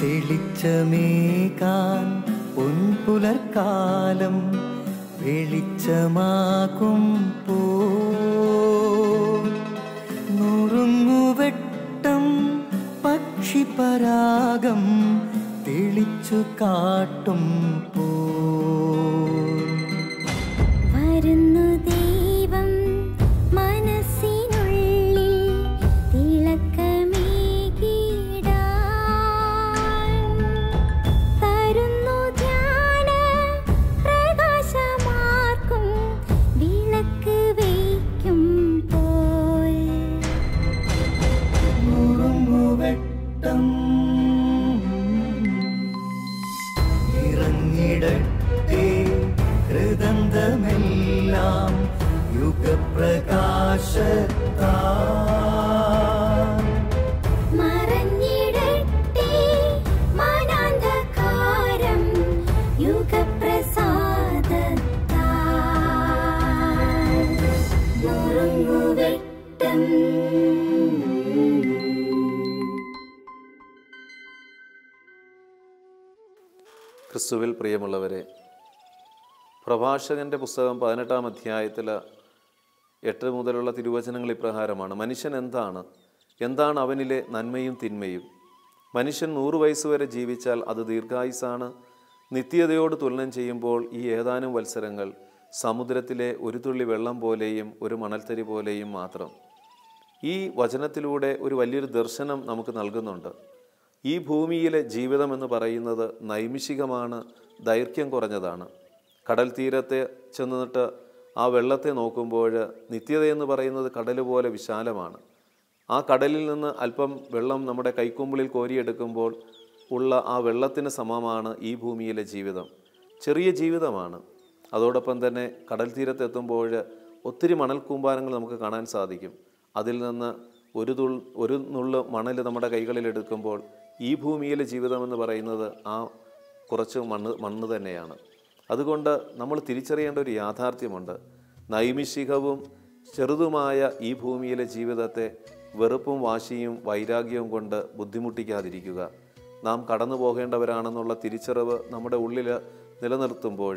തെളിച്ചമേകാൻ പൊൻപുലർക്കാലം വെളിച്ചമാകുമ്പോ നുറുങ്ങുവെട്ടം പക്ഷിപരാഗം തെളിച്ചു കാട്ടുമ്പോ വരുന്നു ദൈവം മനസ്സിനുള്ളിൽ തിളക്കമേകിടാൻ തരുന്നു ധ്യാന പ്രകാശമാർക്കും വിളക്ക് വയ്ക്കുമ്പോൾ നുറുങ്ങുവെട്ടം ഇറങ്ങിടട്ടെ ഹൃദന്തമെല്ലാം യുഗപ്രകാശത്താൽ മറഞ്ഞിടട്ടെ മനാന്ധകാരം യുഗപ്രസാദത്താൽ നുറുങ്ങുവെട്ടം. ക്രിസ്തുവിൽ പ്രിയമുള്ളവരെ, പ്രഭാഷകൻ്റെ പുസ്തകം 18-ാം അധ്യായത്തിൽ 8 മുതലുള്ള തിരുവചനങ്ങൾ ഇപ്രകാരമാണ്. മനുഷ്യൻ എന്താണ് അവനിലെ നന്മയും തിന്മയും? മനുഷ്യൻ 100 വയസ്സ് വരെ ജീവിച്ചാൽ അത് ദീർഘായുസാണ്. നിത്യതയോട് തുലനം ചെയ്യുമ്പോൾ ഈ ഏതാനും വത്സരങ്ങൾ സമുദ്രത്തിലെ ഒരു തുള്ളി വെള്ളം പോലെയും ഒരു മണൽത്തരി പോലെയും മാത്രം. ഈ വചനത്തിലൂടെ ഒരു വലിയൊരു ദർശനം നമുക്ക് നൽകുന്നുണ്ട്. ഈ ഭൂമിയിലെ ജീവിതം എന്ന് പറയുന്നത് നൈമിഷികമാണ്, ദൈർഘ്യം കുറഞ്ഞതാണ്. കടൽ തീരത്തെ ചെന്നിട്ട് ആ വെള്ളത്തെ നോക്കുമ്പോൾ നിത്യതയെന്ന് പറയുന്നത് കടൽ പോലെ വിശാലമാണ്. ആ കടലിൽ നിന്ന് അല്പം വെള്ളം നമ്മുടെ കൈക്കുമ്പിളിൽ കോരിയെടുക്കുമ്പോൾ ഉള്ള ആ വെള്ളത്തിന് സമമാണ് ഈ ഭൂമിയിലെ ജീവിതം. ചെറിയ ജീവിതമാണ്. അതോടൊപ്പം തന്നെ കടൽ തീരത്തെത്തുമ്പോൾ ഒത്തിരി മണൽക്കൂമ്പാരങ്ങൾ നമുക്ക് കാണാൻ സാധിക്കും. അതിൽ നിന്ന് ഒരു നുള്ള് മണൽ നമ്മുടെ കൈകളിൽ എടുക്കുമ്പോൾ ഈ ഭൂമിയിലെ ജീവിതമെന്ന് പറയുന്നത് ആ കുറച്ച് മണ്ണ് തന്നെയാണ്. അതുകൊണ്ട് നമ്മൾ തിരിച്ചറിയേണ്ട ഒരു യാഥാർത്ഥ്യമുണ്ട്. നൈമിഷികവും ചെറുതുമായ ഈ ഭൂമിയിലെ ജീവിതത്തെ വെറുപ്പും വാശിയും വൈരാഗ്യവും കൊണ്ട് ബുദ്ധിമുട്ടിക്കാതിരിക്കുക. നാം കടന്നു പോകേണ്ടവരാണെന്നുള്ള തിരിച്ചറിവ് നമ്മുടെ ഉള്ളിൽ നിലനിർത്തുമ്പോൾ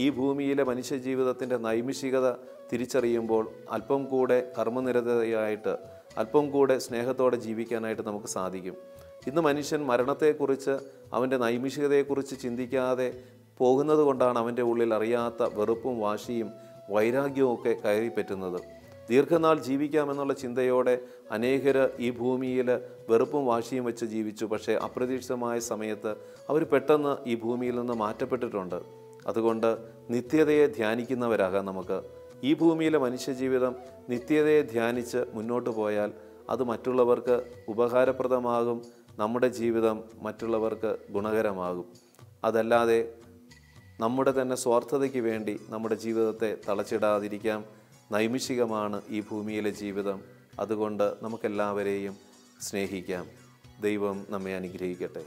ഈ ഭൂമിയിലെ മനുഷ്യജീവിതത്തിൻ്റെ നൈമിഷികത തിരിച്ചറിയുമ്പോൾ അല്പം കൂടെ കർമ്മനിരതയായിട്ട് അല്പം കൂടെ സ്നേഹത്തോടെ ജീവിക്കാനായിട്ട് നമുക്ക് സാധിക്കും. ഇന്ന് മനുഷ്യൻ മരണത്തെക്കുറിച്ച് അവൻ്റെ നൈമിഷികതയെക്കുറിച്ച് ചിന്തിക്കാതെ പോകുന്നത് കൊണ്ടാണ് അവൻ്റെ ഉള്ളിൽ അറിയാത്ത വെറുപ്പും വാശിയും വൈരാഗ്യവും ഒക്കെ കയറിപ്പറ്റുന്നത്. ദീർഘനാൾ ജീവിക്കാമെന്നുള്ള ചിന്തയോടെ അനേകർ ഈ ഭൂമിയിൽ വെറുപ്പും വാശിയും വെച്ച് ജീവിച്ചു. പക്ഷേ അപ്രതീക്ഷിതമായ സമയത്ത് അവർ പെട്ടെന്ന് ഈ ഭൂമിയിൽ നിന്ന് മാറ്റപ്പെട്ടിട്ടുണ്ട്. അതുകൊണ്ട് നിത്യതയെ ധ്യാനിക്കുന്നവരാകാം നമുക്ക്. ഈ ഭൂമിയിലെ മനുഷ്യജീവിതം നിത്യതയെ ധ്യാനിച്ച് മുന്നോട്ട് പോയാൽ അത് മറ്റുള്ളവർക്ക് ഉപകാരപ്രദമാകും. നമ്മുടെ ജീവിതം മറ്റുള്ളവർക്ക് ഗുണകരമാകും. അതല്ലാതെ നമ്മുടെ തന്നെ സ്വാർത്ഥതയ്ക്ക് വേണ്ടി നമ്മുടെ ജീവിതത്തെ തളച്ചിടാതിരിക്കാം. നൈമിഷികമാണ് ഈ ഭൂമിയിലെ ജീവിതം. അതുകൊണ്ട് നമുക്കെല്ലാവരെയും സ്നേഹിക്കാം. ദൈവം നമ്മെ അനുഗ്രഹിക്കട്ടെ.